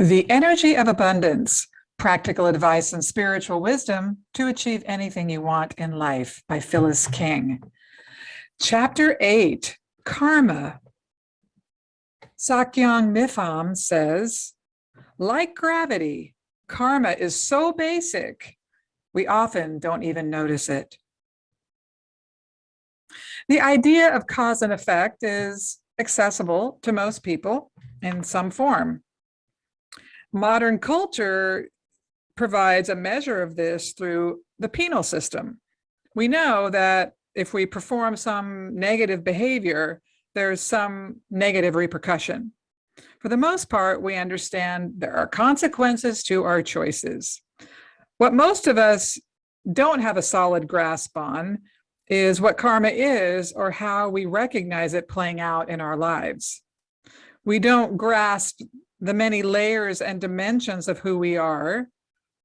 The Energy of Abundance, Practical Advice and Spiritual Wisdom to Achieve Anything You Want in Life by Phyllis King. Chapter 8, Karma. Sakyong Mifam says, like gravity, karma is so basic, we often don't even notice it. The idea of cause and effect is accessible to most people in some form. Modern culture provides a measure of this through the penal system. We know that if we perform some negative behavior, there's some negative repercussion. For the most part, we understand there are consequences to our choices. What most of us don't have a solid grasp on is what karma is or how we recognize it playing out in our lives. We don't grasp the many layers and dimensions of who we are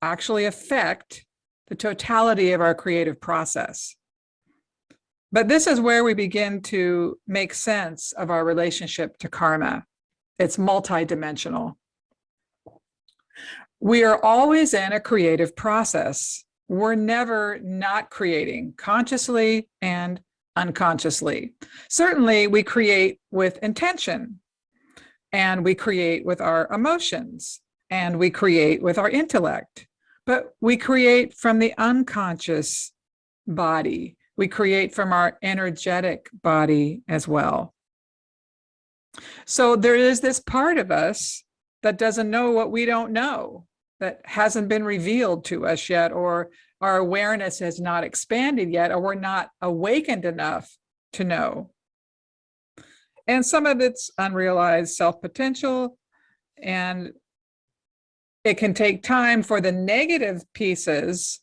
actually affect the totality of our creative process. But this is where we begin to make sense of our relationship to karma. It's multidimensional. We are always in a creative process. We're never not creating, consciously and unconsciously. Certainly, we create with intention, and we create with our emotions, and we create with our intellect. But we create from the unconscious body. We create from our energetic body as well. So there is this part of us that doesn't know what we don't know, that hasn't been revealed to us yet, or our awareness has not expanded yet, or we're not awakened enough to know. And some of it's unrealized self-potential, and it can take time for the negative pieces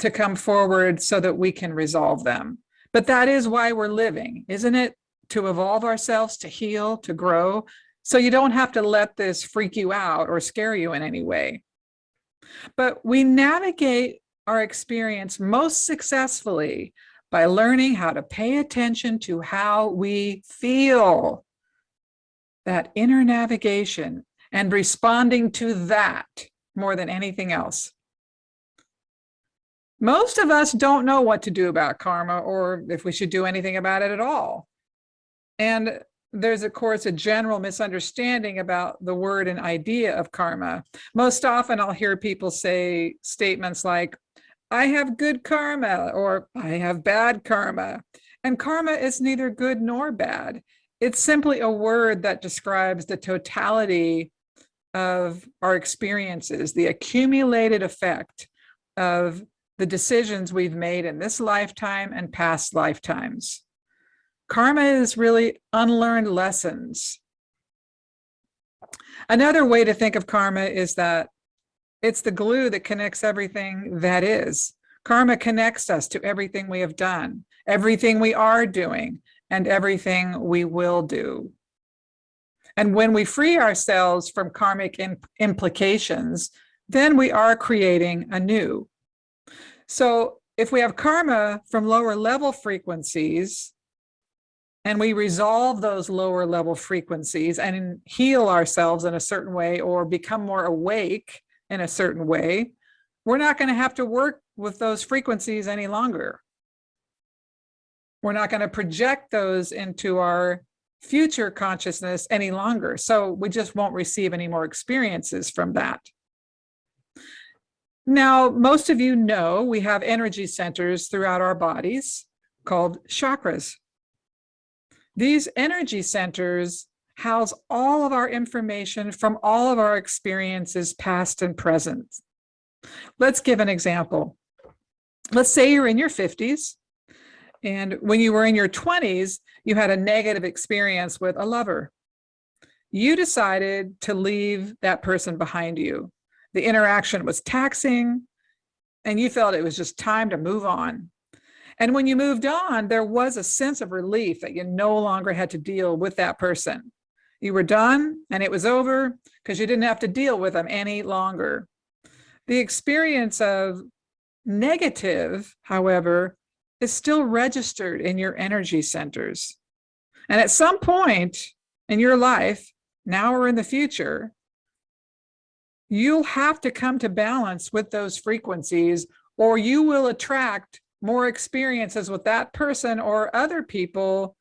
to come forward so that we can resolve them. But that is why we're living, isn't it? To evolve ourselves, to heal, to grow. So you don't have to let this freak you out or scare you in any way. But we navigate our experience most successfully by learning how to pay attention to how we feel, that inner navigation, and responding to that more than anything else. Most of us don't know what to do about karma, or if we should do anything about it at all. And there's, of course, a general misunderstanding about the word and idea of karma. Most often I'll hear people say statements like, I have good karma, or I have bad karma. And karma is neither good nor bad. It's simply a word that describes the totality of our experiences, the accumulated effect of the decisions we've made in this lifetime and past lifetimes. Karma is really unlearned lessons. Another way to think of karma is that it's the glue that connects everything that is. Karma connects us to everything we have done, everything we are doing, and everything we will do. And when we free ourselves from karmic implications, then we are creating anew. So if we have karma from lower level frequencies, and we resolve those lower level frequencies and heal ourselves in a certain way, or become more awake in a certain way, we're not going to have to work with those frequencies any longer. We're not going to project those into our future consciousness any longer. So we just won't receive any more experiences from that. Now, most of you know we have energy centers throughout our bodies called chakras. These energy centers house all of our information from all of our experiences, past and present. Let's give an example. Let's say you're in your 50s, and when you were in your 20s, you had a negative experience with a lover. You decided to leave that person behind you. The interaction was taxing, and you felt it was just time to move on. And when you moved on, there was a sense of relief that you no longer had to deal with that person. You were done and it was over because you didn't have to deal with them any longer. The experience of negative, however, is still registered in your energy centers. And at some point in your life, now or in the future, you'll have to come to balance with those frequencies, or you will attract more experiences with that person or other people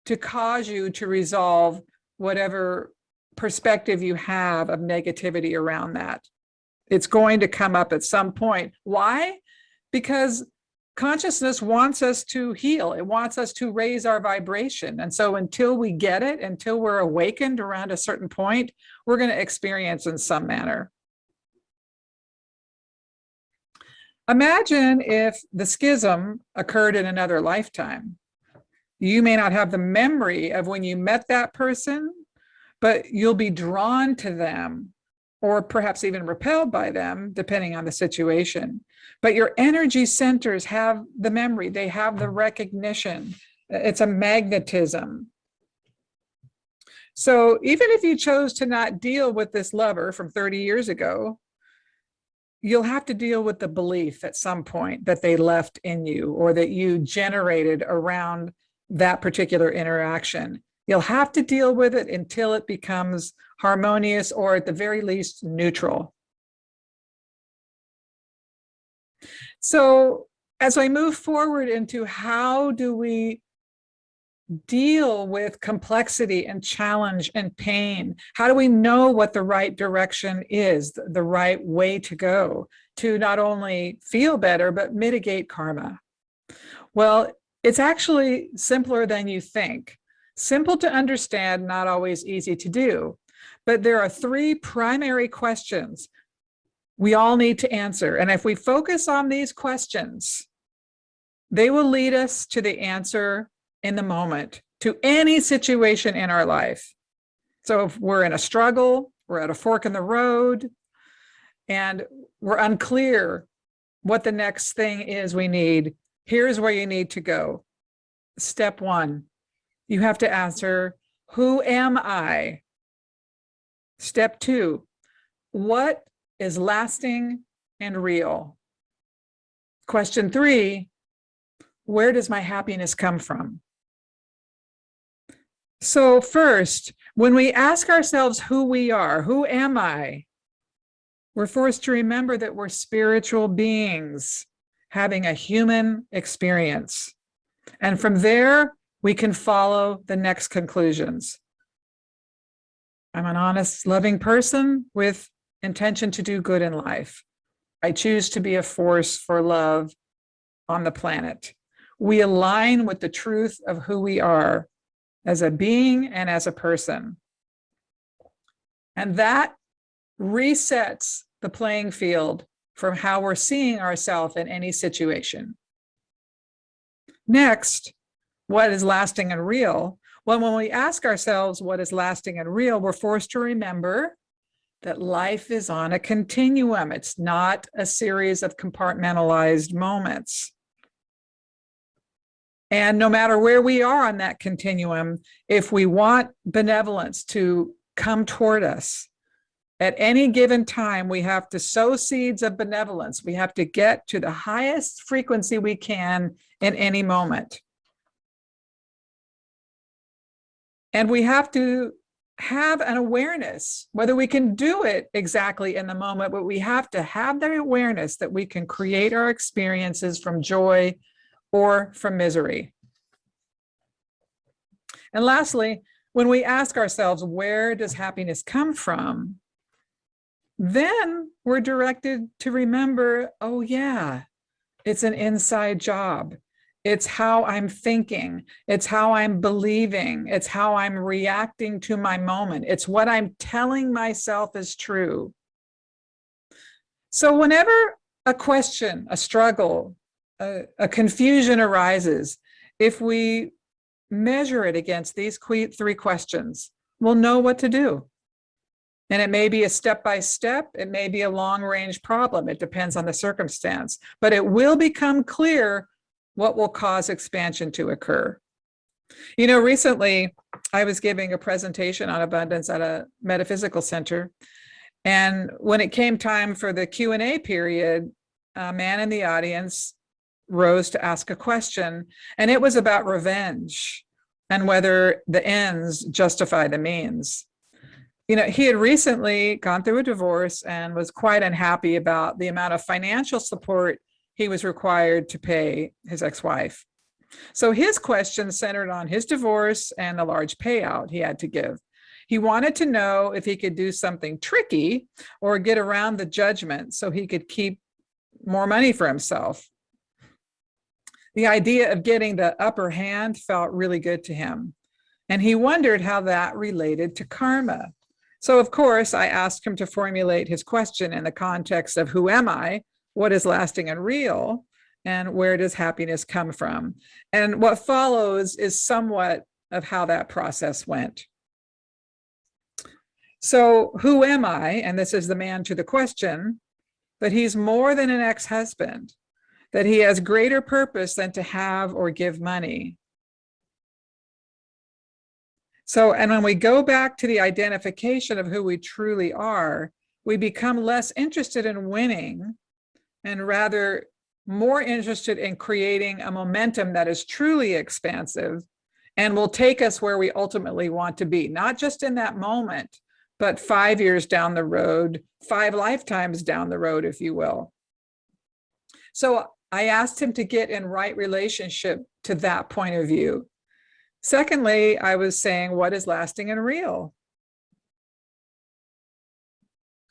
to cause you to resolve whatever perspective you have of negativity around that. It's going to come up at some point. Why? Because consciousness wants us to heal. It wants us to raise our vibration. And so until we get it, until we're awakened around a certain point, we're going to experience in some manner. Imagine if the schism occurred in another lifetime. You may not have the memory of when you met that person, but you'll be drawn to them, or perhaps even repelled by them, depending on the situation. But your energy centers have the memory, they have the recognition. It's a magnetism. So even if you chose to not deal with this lover from 30 years ago, you'll have to deal with the belief at some point that they left in you, or that you generated around that particular interaction. You'll have to deal with it until it becomes harmonious, or at the very least neutral. So as I move forward into how do we deal with complexity and challenge and pain, how do we know what the right direction is, the right way to go to not only feel better, but mitigate karma? Well, it's actually simpler than you think. Simple to understand, not always easy to do. But there are three primary questions we all need to answer. And if we focus on these questions, they will lead us to the answer in the moment, to any situation in our life. So if we're in a struggle, we're at a fork in the road, and we're unclear what the next thing is we need, here's where you need to go. Step one, you have to answer, who am I? Step two, what is lasting and real? Question three, where does my happiness come from? So first, when we ask ourselves who we are, who am I? We're forced to remember that we're spiritual beings having a human experience. And from there, we can follow the next conclusions. I'm an honest, loving person with intention to do good in life. I choose to be a force for love on the planet. We align with the truth of who we are as a being and as a person. And that resets the playing field from how we're seeing ourselves in any situation. Next, what is lasting and real? Well, when we ask ourselves what is lasting and real, we're forced to remember that life is on a continuum. It's not a series of compartmentalized moments. And no matter where we are on that continuum, if we want benevolence to come toward us, at any given time, we have to sow seeds of benevolence. We have to get to the highest frequency we can in any moment. And we have to have an awareness, whether we can do it exactly in the moment, but we have to have the awareness that we can create our experiences from joy or from misery. And lastly, when we ask ourselves, where does happiness come from? Then we're directed to remember, oh yeah, it's an inside job. It's how I'm thinking. It's how I'm believing. It's how I'm reacting to my moment. It's what I'm telling myself is true. So whenever a question, a struggle, a confusion arises, if we measure it against these three questions, we'll know what to do. And it may be a step-by-step, it may be a long-range problem. It depends on the circumstance, but it will become clear what will cause expansion to occur. You know, recently I was giving a presentation on abundance at a metaphysical center. And when it came time for the Q&A period, a man in the audience rose to ask a question, and it was about revenge and whether the ends justify the means. He had recently gone through a divorce and was quite unhappy about the amount of financial support he was required to pay his ex-wife. So his question centered on his divorce and the large payout he had to give. He wanted to know if he could do something tricky or get around the judgment so he could keep more money for himself. The idea of getting the upper hand felt really good to him, and he wondered how that related to karma. So, of course, I asked him to formulate his question in the context of who am I, what is lasting and real, and where does happiness come from? And what follows is somewhat of how that process went. So, who am I? And this is the man to the question, but he's more than an ex-husband, that he has greater purpose than to have or give money. So, and when we go back to the identification of who we truly are, we become less interested in winning and rather more interested in creating a momentum that is truly expansive and will take us where we ultimately want to be, not just in that moment, but 5 years down the road, 5 lifetimes down the road, if you will. So I asked him to get in right relationship to that point of view. Secondly, I was saying, what is lasting and real?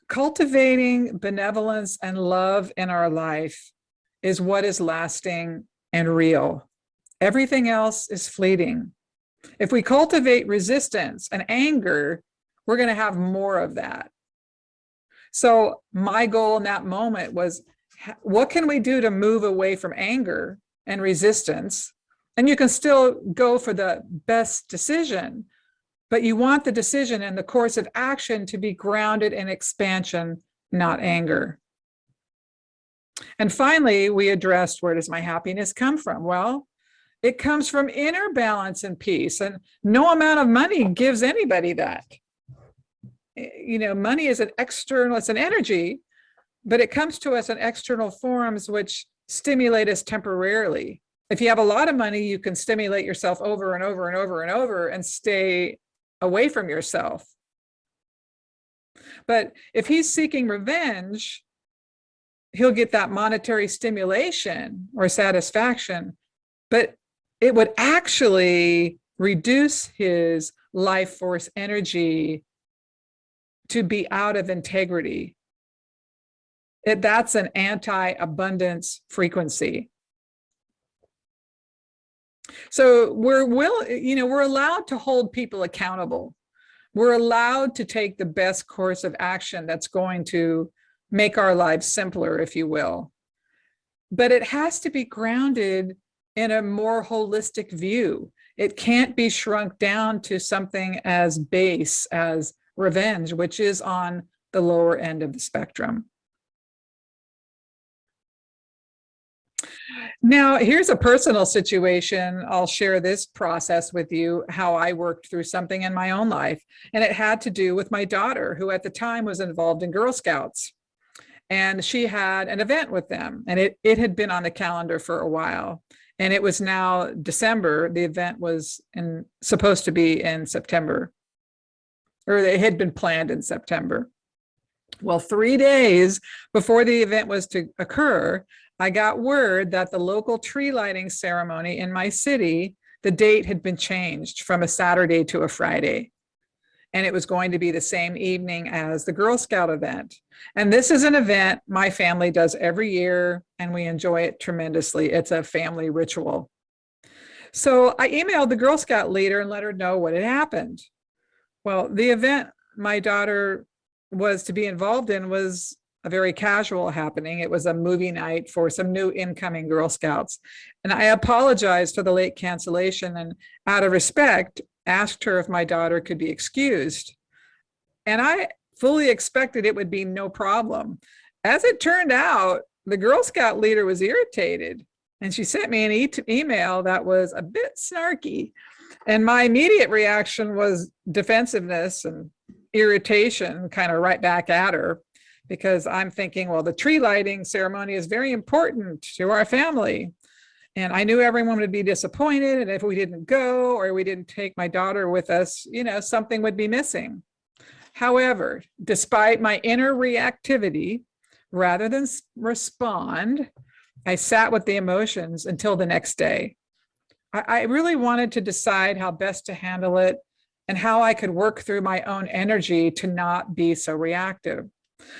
Cultivating benevolence and love in our life is what is lasting and real. Everything else is fleeting. If we cultivate resistance and anger, we're going to have more of that. So my goal in that moment was, what can we do to move away from anger and resistance? And you can still go for the best decision, but you want the decision and the course of action to be grounded in expansion, not anger. And finally, we addressed, where does my happiness come from? Well, it comes from inner balance and peace, and no amount of money gives anybody that. Money is an external, it's an energy, but it comes to us in external forms which stimulate us temporarily. If you have a lot of money, you can stimulate yourself over and over and over and over and stay away from yourself. But if he's seeking revenge, he'll get that monetary stimulation or satisfaction, but it would actually reduce his life force energy to be out of integrity. That's an anti-abundance frequency. So we're allowed to hold people accountable. We're allowed to take the best course of action that's going to make our lives simpler, if you will. But it has to be grounded in a more holistic view. It can't be shrunk down to something as base as revenge, which is on the lower end of the spectrum. Now, here's a personal situation. I'll share this process with you, how I worked through something in my own life. And it had to do with my daughter, who at the time was involved in Girl Scouts. And she had an event with them, and it had been on the calendar for a while. And it was now December. The event was supposed to be in September, or it had been planned in September. Well, 3 days before the event was to occur, I got word that the local tree lighting ceremony in my city, the date had been changed from a Saturday to a Friday. And it was going to be the same evening as the Girl Scout event. And this is an event my family does every year, and we enjoy it tremendously. It's a family ritual. So I emailed the Girl Scout leader and let her know what had happened. Well, the event my daughter was to be involved in was a very casual happening. It was a movie night for some new incoming Girl Scouts. And I apologized for the late cancellation, and out of respect, asked her if my daughter could be excused. And I fully expected it would be no problem. As it turned out, the Girl Scout leader was irritated, and she sent me an email that was a bit snarky. And my immediate reaction was defensiveness and irritation, kind of right back at her, because I'm thinking, well, the tree lighting ceremony is very important to our family. And I knew everyone would be disappointed. And if we didn't go, or we didn't take my daughter with us, something would be missing. However, despite my inner reactivity, rather than respond, I sat with the emotions until the next day. I really wanted to decide how best to handle it and how I could work through my own energy to not be so reactive.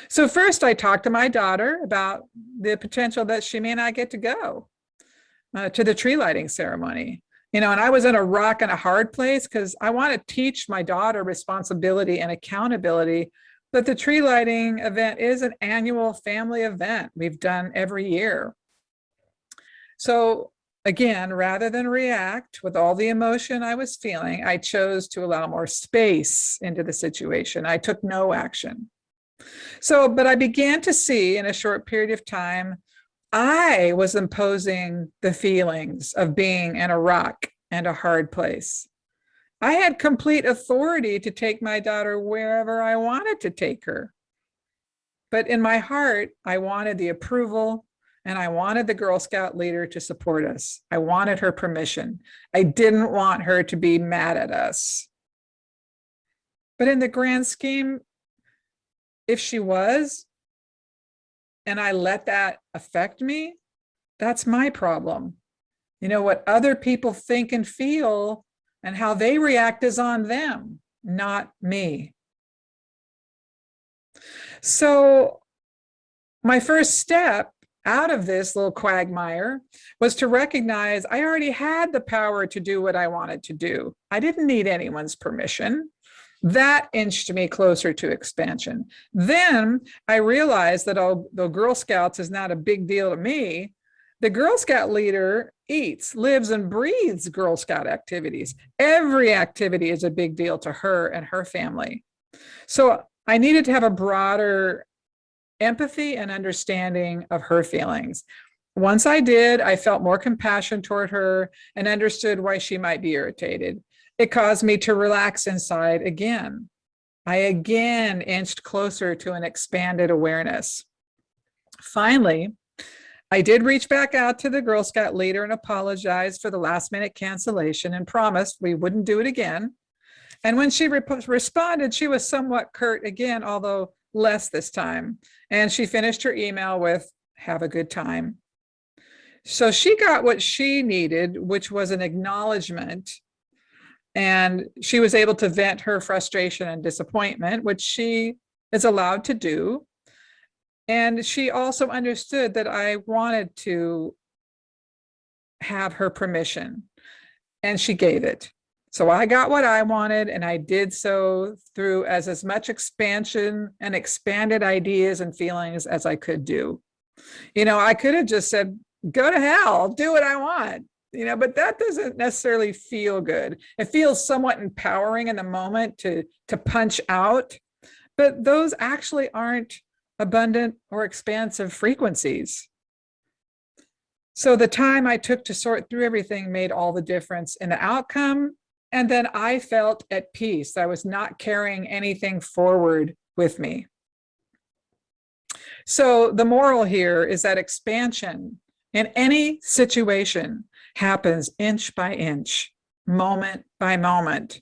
So first I talked to my daughter about the potential that she may not get to go to the tree lighting ceremony. And I was in a rock and a hard place because I want to teach my daughter responsibility and accountability. But the tree lighting event is an annual family event we've done every year. So again, rather than react with all the emotion I was feeling, I chose to allow more space into the situation. I took no action. But I began to see in a short period of time, I was imposing the feelings of being in a rock and a hard place. I had complete authority to take my daughter wherever I wanted to take her. But in my heart, I wanted the approval and I wanted the Girl Scout leader to support us. I wanted her permission. I didn't want her to be mad at us. But in the grand scheme, if she was, and I let that affect me, that's my problem. What other people think and feel and how they react is on them, not me. So my first step out of this little quagmire was to recognize I already had the power to do what I wanted to do. I didn't need anyone's permission. That inched me closer to expansion. Then I realized that although Girl Scouts is not a big deal to me, the Girl Scout leader eats, lives, and breathes Girl Scout activities. Every activity is a big deal to her and her family. So I needed to have a broader empathy and understanding of her feelings. Once I did, I felt more compassion toward her and understood why she might be irritated. It caused me to relax inside again. I again inched closer to an expanded awareness. Finally, I did reach back out to the Girl Scout leader and apologize for the last minute cancellation and promised we wouldn't do it again. And when she responded, she was somewhat curt again, although less this time. And she finished her email with, "Have a good time." So she got what she needed, which was an acknowledgement. And she was able to vent her frustration and disappointment, which she is allowed to do. And she also understood that I wanted to have her permission, and she gave it. So I got what I wanted, and I did so through as much expansion and expanded ideas and feelings as I could do. I could have just said, go to hell, do what I want. But that doesn't necessarily feel good. It feels somewhat empowering in the moment to punch out, but those actually aren't abundant or expansive frequencies. So the time I took to sort through everything made all the difference in the outcome. And then I felt at peace. I was not carrying anything forward with me. So the moral here is that expansion in any situation happens inch by inch, moment by moment.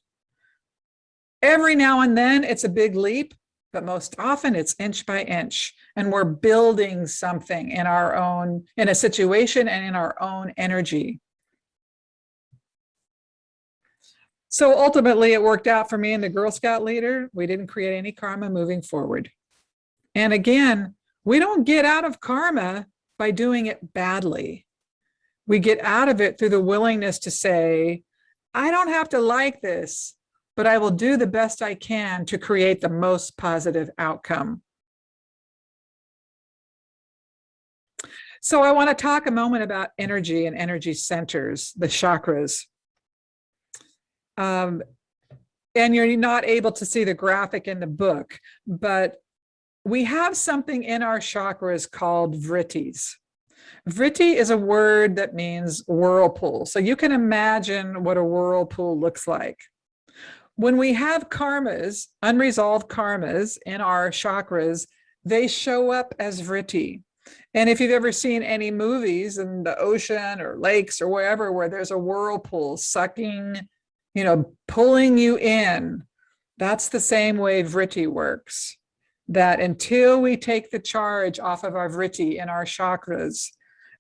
Every now and then it's a big leap, but most often it's inch by inch, and we're building something in a situation and in our own energy. So ultimately it worked out for me and the Girl Scout leader. We didn't create any karma moving forward. And again, we don't get out of karma by doing it badly. We get out of it through the willingness to say, I don't have to like this, but I will do the best I can to create the most positive outcome. So I want to talk a moment about energy and energy centers, the chakras. And you're not able to see the graphic in the book, but we have something in our chakras called vrittis. Vritti is a word that means whirlpool. So you can imagine what a whirlpool looks like. When we have karmas, unresolved karmas in our chakras, they show up as vritti. And if you've ever seen any movies in the ocean or lakes or wherever where there's a whirlpool sucking, pulling you in, That's the same way Vritti works, that until we take the charge off of our Vritti and our chakras,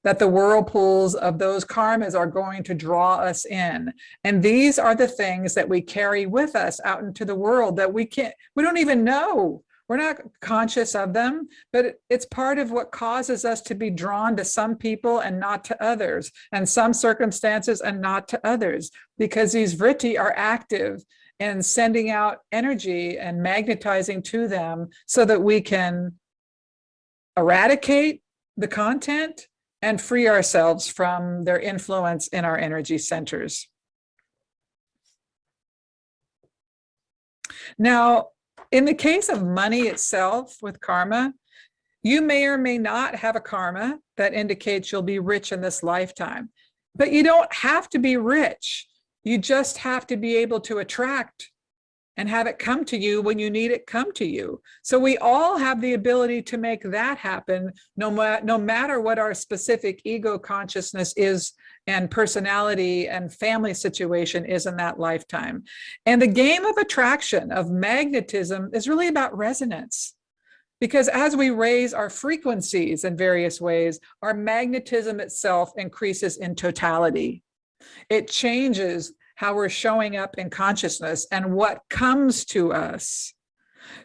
that the whirlpools of those karmas are going to draw us in. And these are the things that we carry with us out into the world that we don't even know. We're not conscious of them, but it's part of what causes us to be drawn to some people and not to others, and some circumstances and not to others, because these Vritti are active and sending out energy and magnetizing to them so that we can eradicate the content and free ourselves from their influence in our energy centers. Now, in the case of money itself with karma, you may or may not have a karma that indicates you'll be rich in this lifetime, but you don't have to be rich. You just have to be able to attract and have it come to you when you need it come to you. So we all have the ability to make that happen, no matter what our specific ego consciousness is and personality and family situation is in that lifetime. And the game of attraction, of magnetism, is really about resonance. Because as we raise our frequencies in various ways, our magnetism itself increases in totality. It changes how we're showing up in consciousness and what comes to us.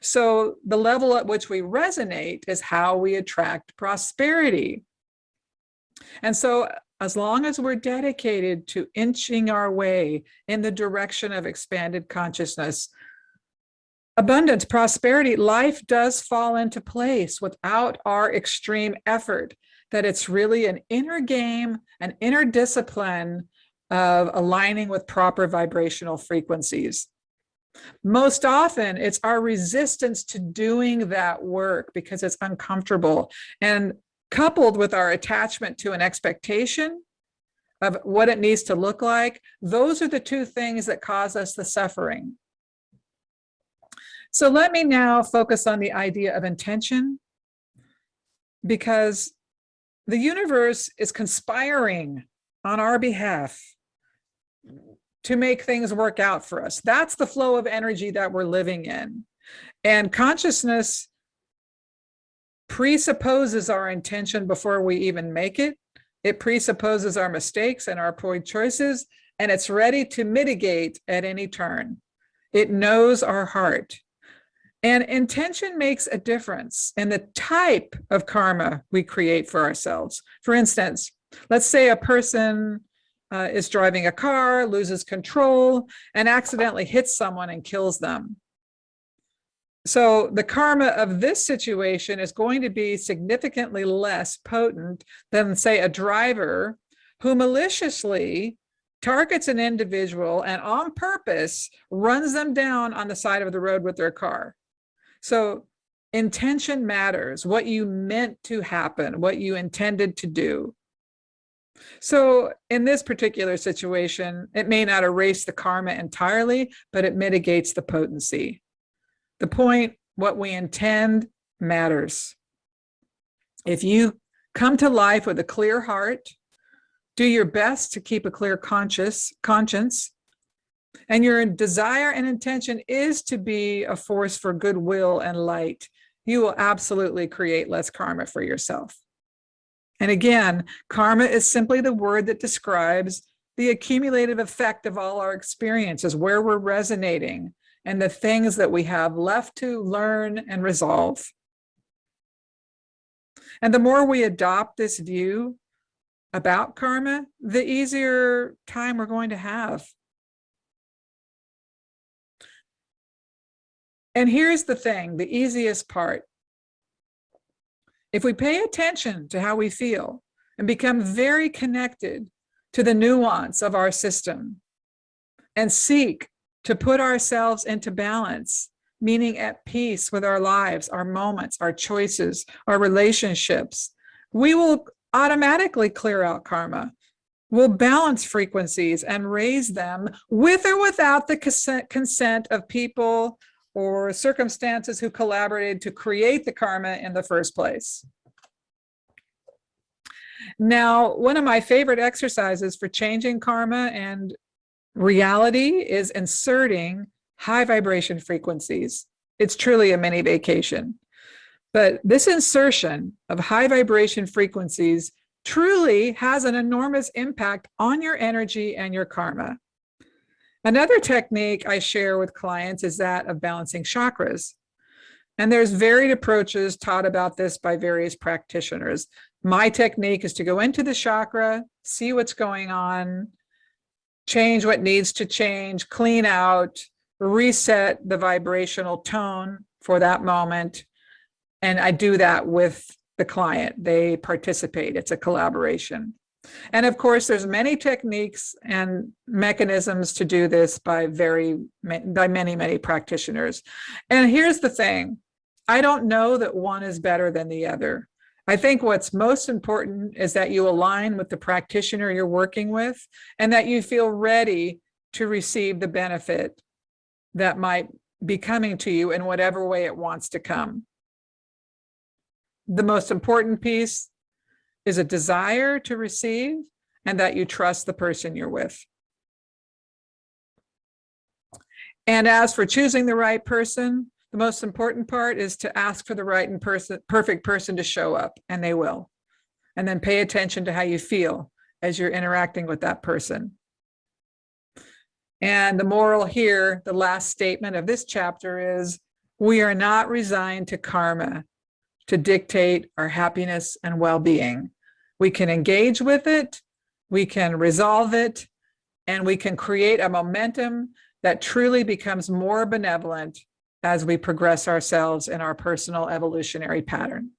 So the level at which we resonate is how we attract prosperity. And so as long as we're dedicated to inching our way in the direction of expanded consciousness, abundance, prosperity, life does fall into place without our extreme effort, that it's really an inner game, an inner discipline of aligning with proper vibrational frequencies. Most often, it's our resistance to doing that work because it's uncomfortable, and coupled with our attachment to an expectation of what it needs to look like, those are the two things that cause us the suffering. So let me now focus on the idea of intention, because the universe is conspiring on our behalf to make things work out for us. That's the flow of energy that we're living in. And consciousness presupposes our intention before we even make it. It presupposes our mistakes and our poor choices, and it's ready to mitigate at any turn. It knows our heart. And intention makes a difference in the type of karma we create for ourselves. For instance, let's say a person is driving a car, loses control, and accidentally hits someone and kills them. So the karma of this situation is going to be significantly less potent than, say, a driver who maliciously targets an individual and on purpose runs them down on the side of the road with their car. So intention matters, what you meant to happen, what you intended to do. So in this particular situation, it may not erase the karma entirely, but it mitigates the potency. The point, what we intend, matters. If you come to life with a clear heart, do your best to keep a clear conscience, and your desire and intention is to be a force for goodwill and light, you will absolutely create less karma for yourself. And again, karma is simply the word that describes the accumulative effect of all our experiences, where we're resonating, and the things that we have left to learn and resolve. And the more we adopt this view about karma, the easier time we're going to have. And here's the thing, the easiest part. If we pay attention to how we feel and become very connected to the nuance of our system and seek to put ourselves into balance, meaning at peace with our lives, our moments, our choices, our relationships, we will automatically clear out karma. We'll balance frequencies and raise them with or without the consent of people or circumstances who collaborated to create the karma in the first place. Now, one of my favorite exercises for changing karma and reality is inserting high vibration frequencies. It's truly a mini vacation. But this insertion of high vibration frequencies truly has an enormous impact on your energy and your karma. Another technique I share with clients is that of balancing chakras. And there's varied approaches taught about this by various practitioners. My technique is to go into the chakra, see what's going on, change what needs to change, clean out, reset the vibrational tone for that moment. And I do that with the client. They participate. It's a collaboration. And of course, there's many techniques and mechanisms to do this by many practitioners. And here's the thing. I don't know that one is better than the other. I think what's most important is that you align with the practitioner you're working with and that you feel ready to receive the benefit that might be coming to you in whatever way it wants to come. The most important piece is a desire to receive and that you trust the person you're with. And as for choosing the right person, the most important part is to ask for the right and perfect person to show up, and they will. And then pay attention to how you feel as you're interacting with that person. And the moral here, the last statement of this chapter is, we are not resigned to karma to dictate our happiness and well-being. We can engage with it, we can resolve it, and we can create a momentum that truly becomes more benevolent as we progress ourselves in our personal evolutionary pattern.